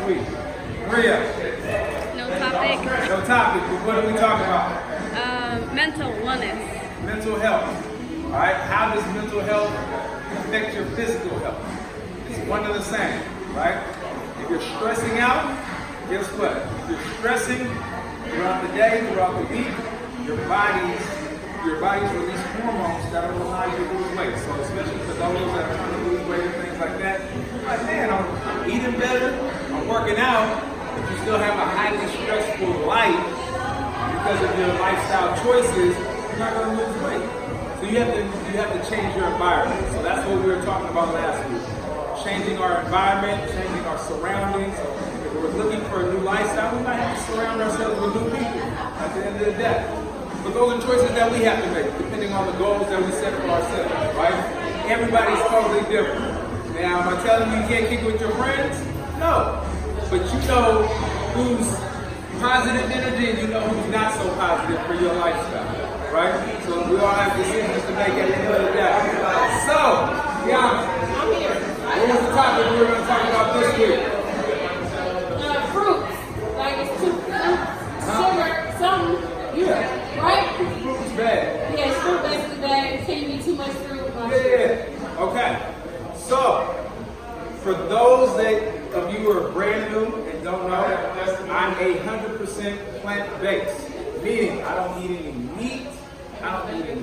week? Maria? No topic. No topic, but what are we talking about? Mental wellness. Mental health. All right, how does mental health affect your physical health? It's one and the same, right? If you're stressing out, guess what? If you're stressing throughout the day, throughout the week, your body's release hormones that will allow you to lose weight. So especially for those that are trying to lose weight and things like that, you're like, man, I'm eating better, I'm working out, but you still have a highly stressful life because of your lifestyle choices, you're not going to lose weight. So you have to change your environment. So that's what we were talking about last week. Changing our environment, changing our surroundings. If we're looking for a new lifestyle, we might have to surround ourselves with new people at the end of the day. But those are choices that we have to make, depending on the goals that we set for ourselves, right? Everybody's totally different. Now, am I telling you can't kick with your friends? No. But you know who's positive energy and you know who's not so positive for your lifestyle, right? So we all have decisions to make at the end of the day. So, yeah, I'm here. what was the topic we were going to talk about this week? Fruits. Like it's too sugar, something. Yeah. Right? Fruit is bad. Yeah, it's fruit basically bad. It can't be too much fruit. Yeah. Okay. So, for those of you who are brand new and don't know, I'm 100% plant-based. Meaning, I don't eat any meat. I don't eat any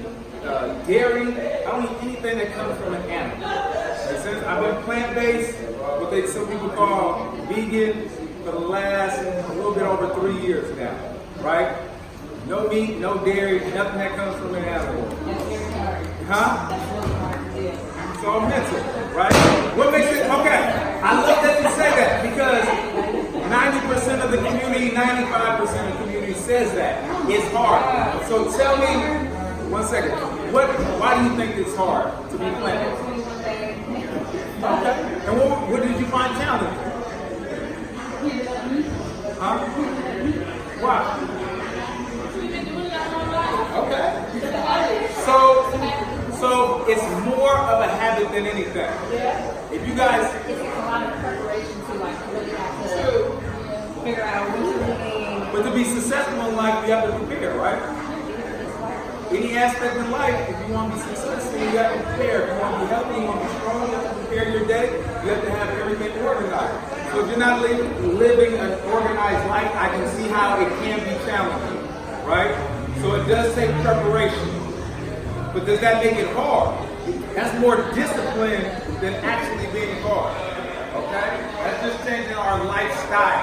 dairy. I don't eat anything that comes from an animal. Makes sense? I've been plant-based, what some people call vegan, for the last a little bit over 3 years now. Right? No meat, no dairy, nothing that comes from an animal. Huh? It's all mental, right? What makes it, okay, I love that you say that because 90% of the community, 95% of the community says that. It's hard. So tell me, 1 second, why do you think it's hard to be plant-based? Okay, and what did you find challenging? Huh? Why? Okay. So it's more of a habit than anything. If you guys, It takes a lot of preparation to like really have to figure out what you're eating. but to be successful in life, you have to prepare, right? Any aspect in life, if you want to be successful, you have to prepare. If you want to be healthy, you want to be strong, you have to prepare your day. You have to have everything organized. So if you're not living an organized life, I can see how it can be challenging, right? So it does take preparation. But does that make it hard? That's more discipline than actually being hard. Okay? That's just changing our lifestyle,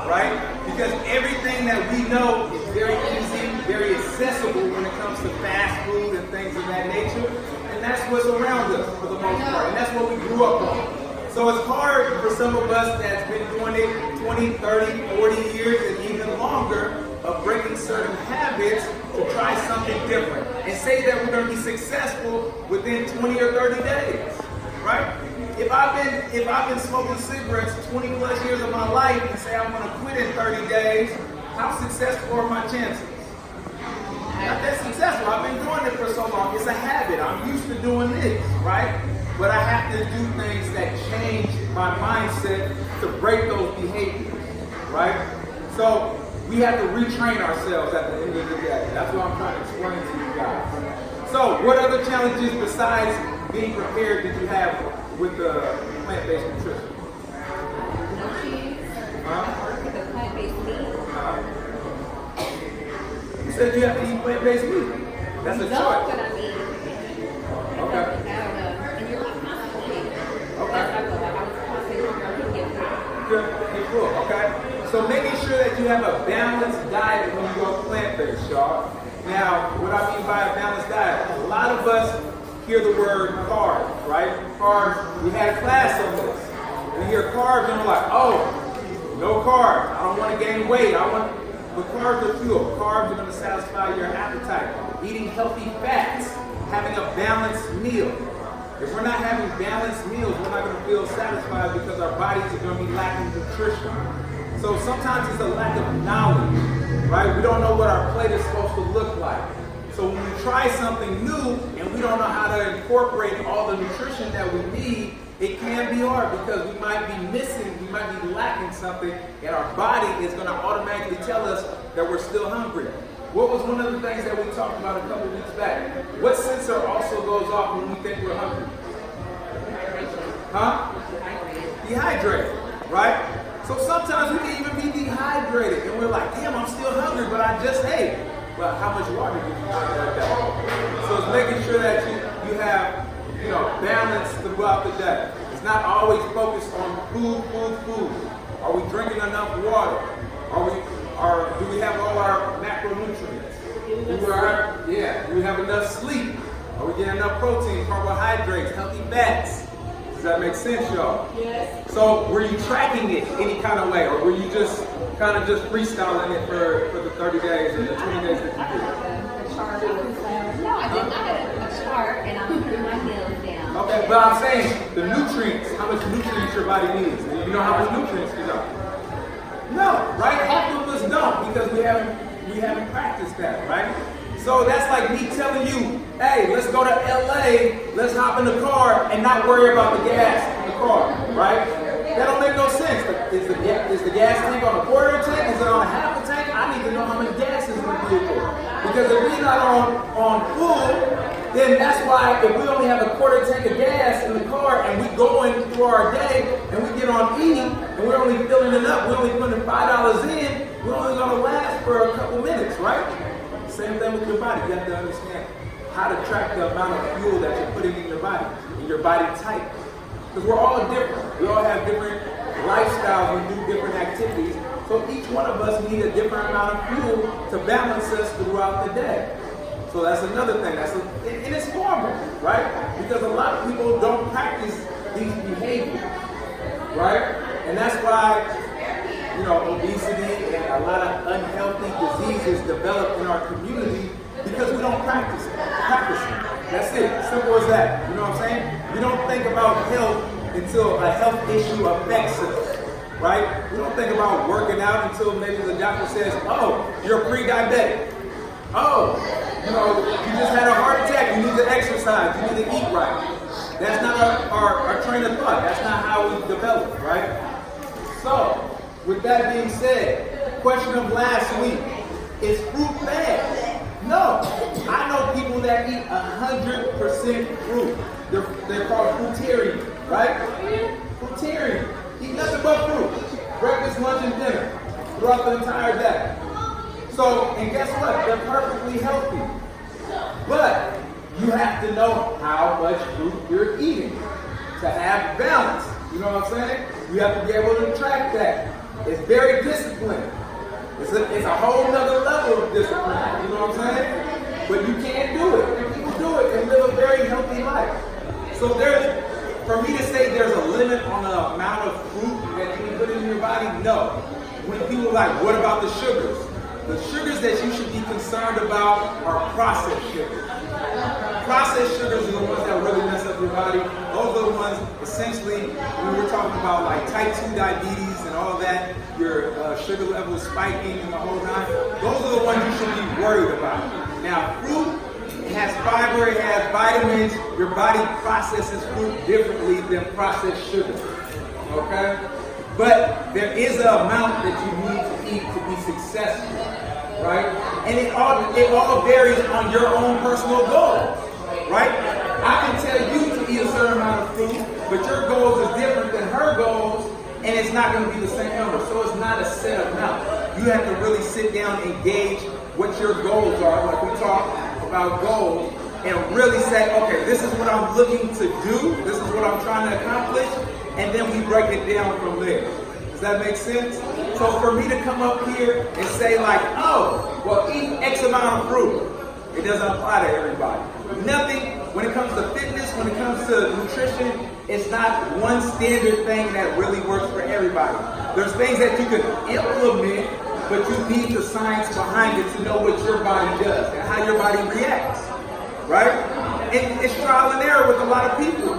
right? Because everything that we know is very easy, very accessible when it comes to fast food and things of that nature. And that's what's around us for the most part. And that's what we grew up on. So it's hard for some of us that's been doing it 20, 30, 40 years and even longer of breaking certain habits to try something different and say that we're going to be successful within 20 or 30 days, right? If I've been smoking cigarettes 20 plus years of my life and say I'm going to quit in 30 days, how successful are my chances? Not that successful. I've been doing it for so long. It's a habit. I'm used to doing this, right? But I have to do things that change my mindset to break those behaviors, right? So we have to retrain ourselves at the end of the day. That's what I'm trying to explain to you guys. So what other challenges besides being prepared did you have with the plant-based nutrition? No cheese. The plant-based meat. You said you have to eat plant-based meat. That's a No, choice. but I mean, Okay. and you're like constantly. Okay. I was constantly couldn't get food. Good. Cool. Okay. So making sure that you have a balanced diet when you go plant-based, y'all. Now, what I mean by a balanced diet, a lot of us hear the word carbs, right? Carbs. We had a class on this. We hear carbs and we're like, oh, no carbs. I don't want to gain weight. But carbs are fuel. Carbs are going to satisfy your appetite. Eating healthy fats, having a balanced meal. If we're not having balanced meals, we're not going to feel satisfied because our bodies are going to be lacking nutrition. So sometimes it's a lack of knowledge, right? We don't know what our plate is supposed to look like. So when we try something new and we don't know how to incorporate all the nutrition that we need, it can be hard because we might be missing we might be lacking something, and our body is going to automatically tell us that we're still hungry. What was one of the things that we talked about a couple weeks back? What sensor also goes off when we think we're hungry? Huh? Dehydrated, right? So sometimes we can even be dehydrated, and we're like, damn, I'm still hungry, but I just ate. Well, how much water did you drink that day? So it's making sure that you have, balance throughout the day. It's not always focused on food. Are we drinking enough water? Do we have all our macronutrients? Do we have enough sleep? Are we getting enough protein, carbohydrates, healthy fats? Does that make sense, y'all? Yes. So were you tracking it any kind of way, or were you just kind of just freestyling it for the 30 days or the 20 days that you did? The chart. No, I did not have a chart, and I'm putting my meals down. Okay, but I'm saying the nutrients, how much nutrients your body needs. You know how much nutrients you know? No, right? Half of us don't because we haven't practiced that, right? So that's like me telling you, hey, let's go to LA, let's hop in the car and not worry about the gas in the car, right? That don't make no sense. Is the gas tank on a quarter tank? Is it on a half a tank? I need to know how much gas is in the vehicle. Because if we're not on full, then that's why if we only have a quarter tank of gas in the car and we going through our day and we get on E and we're only filling it up, we're only putting $5 in, we're only going to last for a couple minutes, right? Same thing with your body. You have to understand how to track the amount of fuel that you're putting in your body type. Because we're all different. We all have different lifestyles. We do different activities. So each one of us needs a different amount of fuel to balance us throughout the day. So that's another thing. And it's normal, right? Because a lot of people don't practice these behaviors, right? And that's why, obesity and a lot of unhealthy diseases develop in our community because we don't practice it. That's it. Simple as that. You know what I'm saying? We don't think about health until a health issue affects us, right? We don't think about working out until maybe the doctor says, oh, you're pre-diabetic. Oh, you just had a heart attack. You need to exercise. You need to eat right. That's not our train of thought. That's not how we develop, right? So, with that being said, question of last week, is fruit bad? No. I know people that eat 100% fruit. They're called fruitarian, right? Fruitarian. Eat nothing but fruit. Breakfast, lunch, and dinner throughout the entire day. So, and guess what? They're perfectly healthy. But you have to know how much fruit you're eating to have balance. You know what I'm saying? You have to be able to track that. It's very disciplined. It's a whole nother level of discipline. You know what I'm saying? But you can't do it. And people do it and live a very healthy life. So for me to say there's a limit on the amount of fruit that you can put in your body, no. When people are like, what about the sugars? The sugars that you should be concerned about are processed sugars. Processed sugars are the ones that really mess up your body. Those are the ones, essentially, when we're talking about like type 2 diabetes and all that, your sugar levels spiking and the whole nine, those are the ones you should be worried about. Now, fruit has fiber, it has vitamins. Your body processes fruit differently than processed sugar. Okay? But there is an amount that you need to eat to be successful, right? And it all varies on your own personal goals, right? I can tell you to eat a certain amount of fruit, but your goals is different than her goals, and it's not going to be the same number. So it's not a set amount. You have to really sit down and gauge what your goals are, like we talk about goals, and really say, okay, this is what I'm looking to do, this is what I'm trying to accomplish, and then we break it down from there. Does that make sense? So for me to come up here and say like, oh, well, eat X amount of fruit, it doesn't apply to everybody. Nothing, when it comes to fitness, when it comes to nutrition, it's not one standard thing that really works for everybody. There's things that you can implement, but you need the science behind it to know what your body does and how your body reacts, right? And it's trial and error with a lot of people.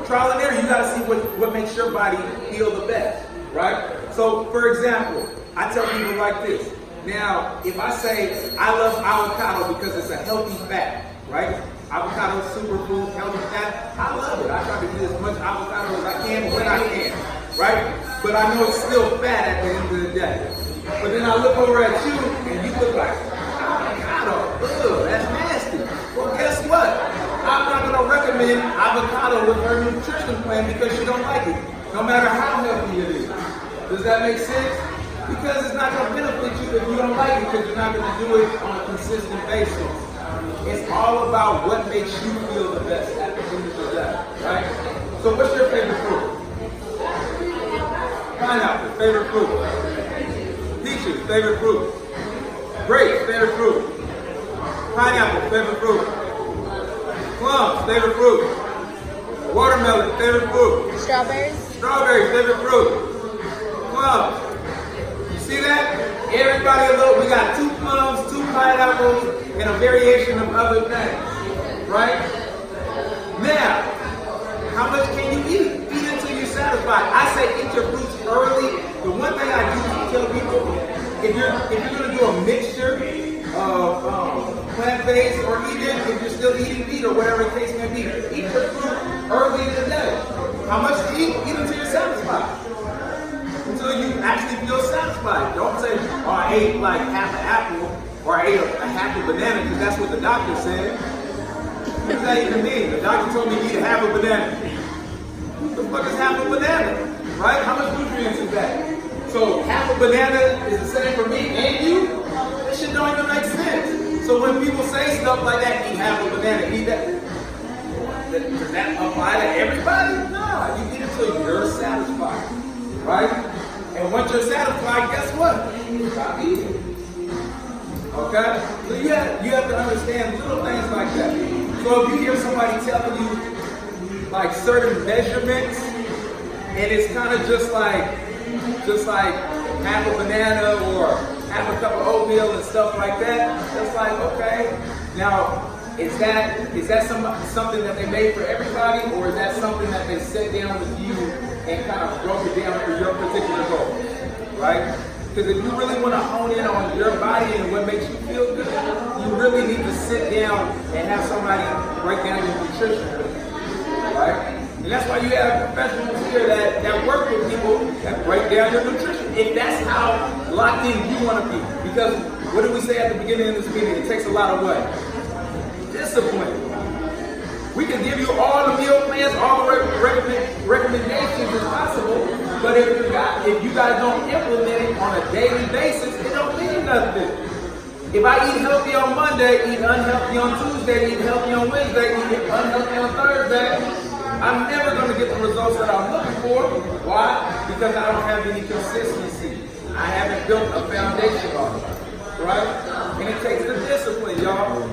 Trial and error, you gotta see what makes your body feel the best, right? So, for example, I tell people like this. Now, if I say I love avocado because it's a healthy fat, right? Avocado is superfood, healthy fat. I love it. I try to eat as much avocado as I can when I can, right? but I know it's still fat at the end of the day. But then I look over at you, and you look like avocado. Ugh, that's nasty. Well, guess what? I'm not going to recommend avocado with her nutrition plan because she don't like it, no matter how healthy it is. Does that make sense? Because it's not going to benefit you if you don't like it, because you're not going to do it on a consistent basis. It's all about what makes you feel the best at the end of the day, right? So what's your favorite fruit? Pineapple, favorite fruit. Peaches, favorite fruit. Grapes, favorite fruit. Pineapple, favorite fruit. Plums, favorite fruit. Watermelon, favorite fruit. Strawberries. Strawberries, favorite fruit. Plums. You see that? Everybody a little. We got 2 plums, 2 pineapples, and a variation of other things. Right? Now, how much can you eat? Eat until you're satisfied. I say eat your fruits early. The one thing I do tell people, if you're going to do a mixture of plant-based or even if you're still eating meat or whatever the case may be, eat your fruit early in the day. How much to eat? Eat until you're satisfied. Until you actually feel satisfied. Don't say, oh, I ate like half an apple or I ate a half a banana because that's what the doctor said. What does that even mean? The doctor told me to eat a half a banana. What the fuck is half a banana? Right? How much nutrients is that? So half a banana is the same for me and you? That shit don't even make sense. So when people say stuff like that, eat half a banana, eat that. Does that apply to everybody? No, you eat it until you're satisfied. Right? And once you're satisfied, guess what? Stop eating. Okay? So you have to understand little things like that. So if you hear somebody telling you like certain measurements, and it's kind of just like half a banana or half a cup of oatmeal and stuff like that, it's like, okay, now is that something that they made for everybody, or is that something that they sat down with you and kind of broke it down for your particular goal, right? Because if you really want to hone in on your body and what makes you feel good, you really need to sit down and have somebody break down your nutrition, right? And that's why you have professionals here that work with people that break down your nutrition. If that's how locked in you want to be. Because what did we say at the beginning of this meeting? It takes a lot of what? Discipline. We can give you all the meal plans, all the recommendations as possible, but if you guys don't implement it on a daily basis, it don't mean nothing. If I eat healthy on Monday, eat unhealthy on Tuesday, eat healthy on Wednesday, eat unhealthy on Thursday, I'm never going to get the results that I'm looking for. Why? Because I don't have any consistency. I haven't built a foundation on it. Right? And it takes the discipline, y'all.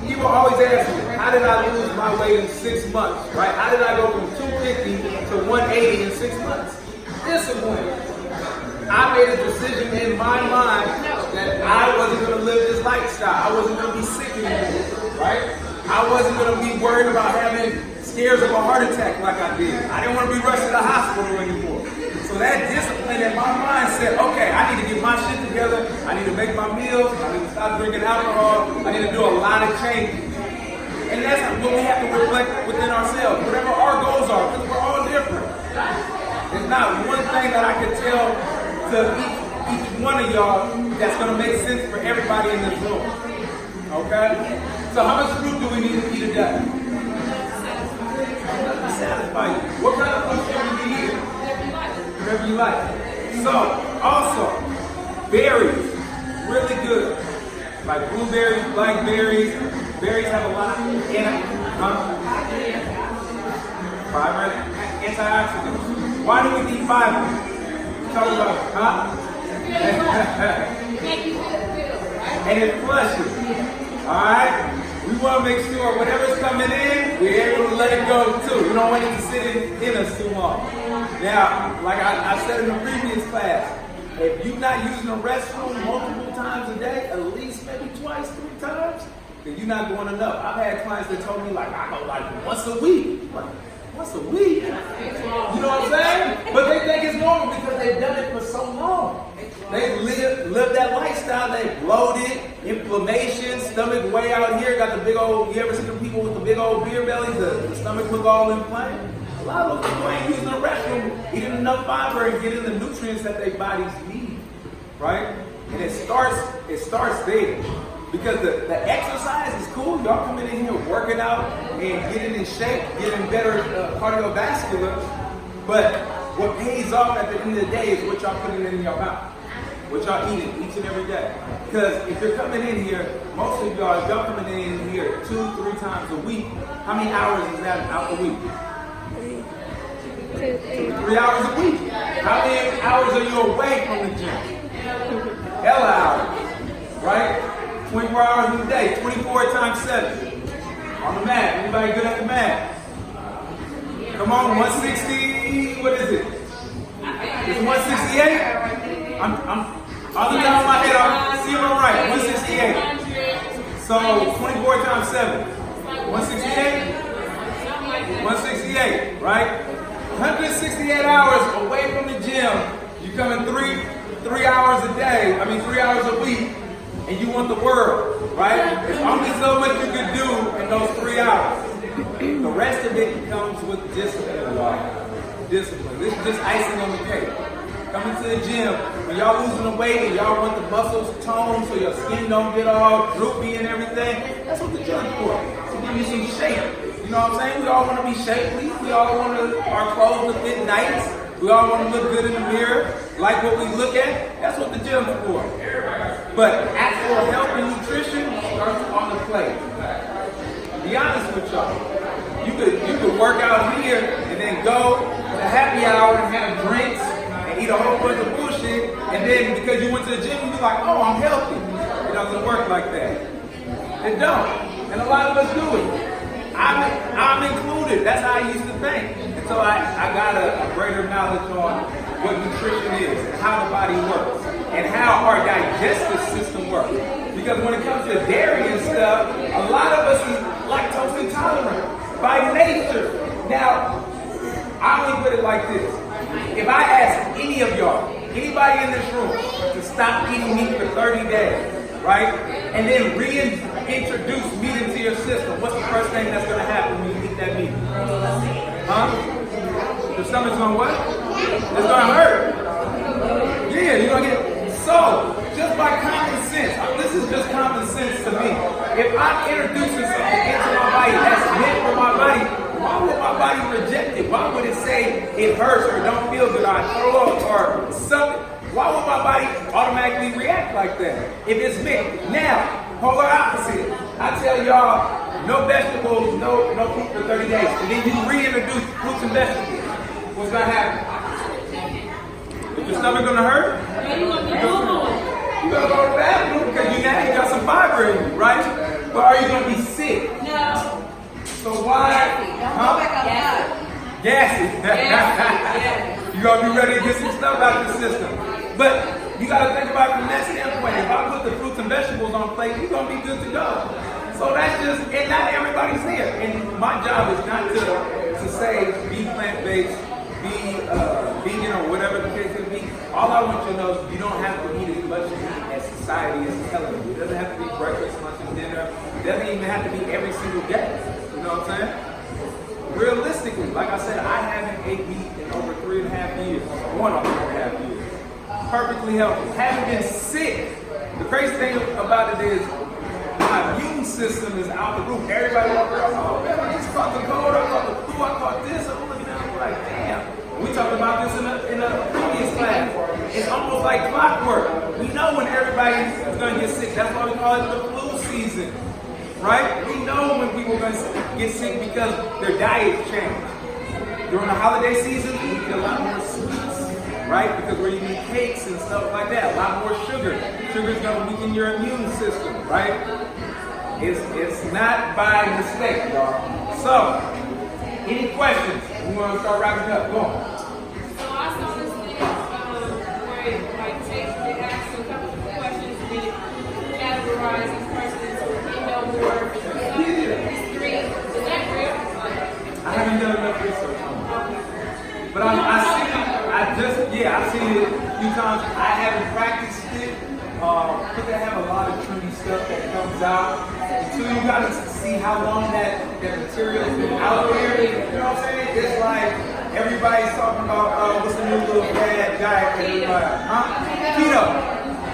People always ask me, how did I lose my weight in 6 months? Right? How did I go from 250 to 180 in 6 months? Discipline. I made a decision in my mind that I wasn't going to live this lifestyle. I wasn't going to be sick anymore. Right? I wasn't going to be worried about having scares of a heart attack like I did. I didn't want to be rushed to the hospital anymore. So that discipline in my mind said, okay, I need to get my shit together. I need to make my meals. I need to stop drinking alcohol. I need to do a lot of changes. And that's what we have to reflect within ourselves, whatever our goals are, because we're all different. There's not one thing that I can tell to each one of y'all that's going to make sense for everybody in this room. Okay? So how much fruit do we need to eat a day? Satisfy you. What kind of fruit can we eat? Whatever you like. So, also, berries, really good. Like blueberries, blackberries. Berries have a lot in it. Fiber, antioxidants. Why do we need fiber? Talk about, and it flushes. Alright? We want to make sure whatever's coming in, we're able to let it go too. We don't want it to sit in us too long. Now, like I said in the previous class, if you're not using the restroom multiple times a day, at least maybe twice, 3 times, then you're not going enough. I've had clients that told me like, I go like once a week. Like, once a week? You know what I'm saying? But they think it's normal because they've done it for so long. They live that lifestyle. They bloated, inflammation, stomach way out here. Got the big old, you ever see the people with the big old beer bellies? The stomach look all inflamed. lot of those people ain't using the restroom, eating enough fiber and getting the nutrients that their bodies need, right? And it starts there. Because the exercise is cool. Y'all coming in here working out and getting in shape, getting better cardiovascular. But what pays off at the end of the day is what y'all putting in your mouth. What y'all eating each and every day. Because if you're coming in here, most of y'all, if y'all coming in here 2-3 times a week, how many hours is that out the week? 3 hours a week. How many hours are you away from the gym? Hella hours, right? 24 hours a day, 24 times 7. On the math. Anybody good at the math? Come on, 160, what is it? It's 168? I'm off the top of my head, I'll see if I'm right. 168. So 24 times 7. 168? 168, right? 168 hours away from the gym. You coming 3 hours a day, 3 hours a week. And you want the world, right? There's only so much you can do in those 3 hours. The rest of it comes with discipline, y'all. Discipline. This is just icing on the cake. Coming to the gym, when y'all losing the weight and y'all want the muscles toned so your skin don't get all droopy and everything, that's what the gym's for. To give you some shape. You know what I'm saying? We all want to be shapely. We all want our clothes to fit nice. We all want to look good in the mirror, like what we look at. That's what the gym's for. But actual health and nutrition starts on the plate. Be honest with y'all. You could work out here and then go to a happy hour and have drinks and eat a whole bunch of bullshit, and then because you went to the gym, you be like, oh, I'm healthy. It doesn't work like that. It don't. And a lot of us do it. I'm included. That's how I used to think. Until I got a greater knowledge on what nutrition is and how the body works and how our digestive system works. Because when it comes to dairy and stuff, a lot of us are lactose intolerant by nature. Now, I only put it like this. If I ask any of y'all, anybody in this room, to stop eating meat for 30 days, right? And then reintroduce meat into your system, what's the first thing that's going to happen when you eat that meat? Huh? The stomach's going to what? It's going to hurt. Yeah, you're going to get... So, just by common sense, this is just common sense to me. If I'm introducing something into my body that's meant for my body, why would my body reject it? Why would it say it hurts or don't feel good or I throw up or something? Why would my body automatically react like that if it's meant? Now, polar opposite. I tell y'all, no vegetables, no fruit for 30 days. And then you reintroduce fruits and vegetables. What's going to happen? Is your stomach going to hurt? You're going to go to the bathroom because you now got some fiber in you, right? But are you going to be sick? No. So why? Gassy. You're going to be ready to get some stuff out of the system. But you got to think about it from that standpoint. If I put the fruits and vegetables on plate, you're going to be good to go. So that's just, and not everybody's there. And my job is not to say be plant-based, be vegan or whatever the case may be. All I want you to know is you don't have to eat as much meat as society is telling you. It doesn't have to be breakfast, lunch, and dinner. It doesn't even have to be every single day. You know what I'm saying? Realistically, like I said, I haven't ate meat in over 3.5 years. 3.5 years. Perfectly healthy. Haven't been sick. The crazy thing about it is my immune system is out the roof. Everybody walk around, oh man, I just caught the cold, I caught the flu, I caught this. I'm looking at it like, damn. We talked about this in a previous class. It's almost like clockwork. We know when everybody is going to get sick. That's why we call it the flu season. Right? We know when people are going to get sick because their diet changed. During the holiday season, we eat a lot more sweets. Right? Because we're eating cakes and stuff like that. A lot more sugar. Sugar is going to weaken your immune system. Right? It's not by mistake, y'all. So, any questions? We want to start wrapping up. Go on. So I saw this thing where they asked a couple of questions and then categorize each person into more these three. Is that real? I haven't done enough research on it. But I've seen it a few times. I haven't practiced it. Because they have a lot of trendy stuff that comes out in So you gotta see how long that material's been out there. You know what I'm saying? It's like everybody's talking about what's the new little bad diet? Everybody, Keto.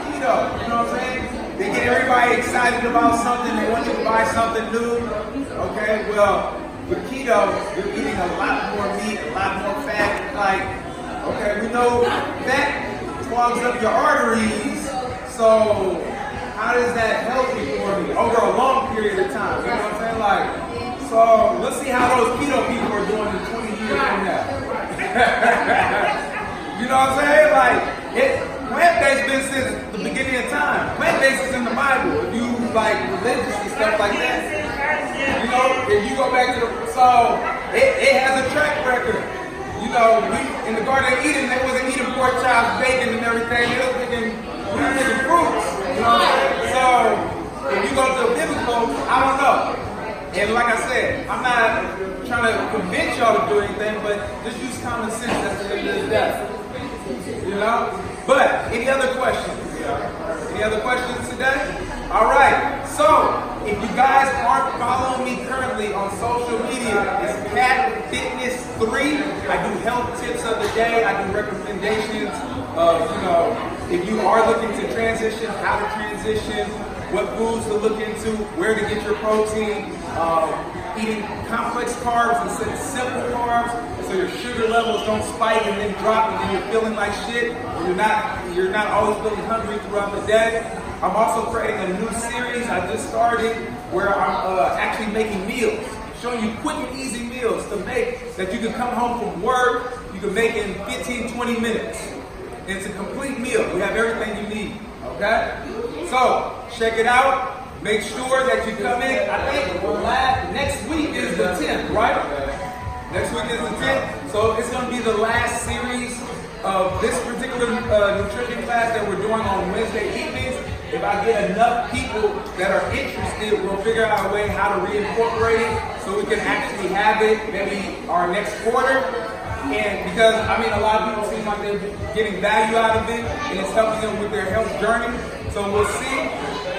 Keto. You know what I'm saying? They get everybody excited about something. They want you to buy something new. Okay, well, with keto, you're eating a lot more meat, a lot more fat. Like, okay, we know fat clogs up your arteries. So how does that help you for me over a long period of time? You know what I'm saying? Like, so let's see how those keto people are doing in 20 years from now. You know what I'm saying? Like, plant-based been since the beginning of time. Plant-based is in the Bible. If you like religious and stuff like that, you know, if you go back to so it has a track record. You know, in the Garden of Eden, they wasn't eating pork chops, bacon, and everything. They was picking fruits. You know what I'm saying? So if you go to the biblical, I don't know. And like I said, I'm not trying to convince y'all to do anything, but just use common sense at the end of the day. You know? But any other questions? Any other questions today? All right. So if you guys aren't following me currently on social media, it's Cat Fitness 3. I do health tips of the day. I do recommendations of, you know, if you are looking to transition, how to transition, what foods to look into, where to get your protein, eating complex carbs instead of simple carbs, so your sugar levels don't spike and then drop, and then you're feeling like shit. You're not always feeling hungry throughout the day. I'm also creating a new series I just started where I'm actually making meals, showing you quick and easy meals to make that you can come home from work, you can make in 15-20 minutes. It's a complete meal. We have everything you need. Okay? So check it out. Make sure that you come in. I think next week is the 10th, right? Next week is the 10th. So it's going to be the last series of this particular nutrition class that we're doing on Wednesday evenings. If I get enough people that are interested, we'll figure out a way how to reincorporate it so we can actually have it maybe our next quarter. And because, I mean, a lot of people seem like they're getting value out of it and it's helping them with their health journey. So we'll see.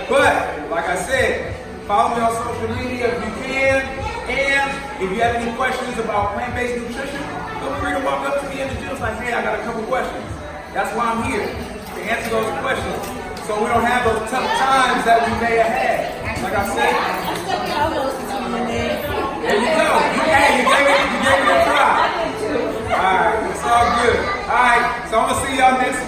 But, like I said, follow me on social media if you can. And if you have any questions about plant-based nutrition, feel free to walk up to me in the gym and say, hey, I got a couple questions. That's why I'm here, to answer those questions. So we don't have those tough times that we may have had. Like I said. There you go. You gave it a try. All right, it's all good. All right, so I'm going to see y'all next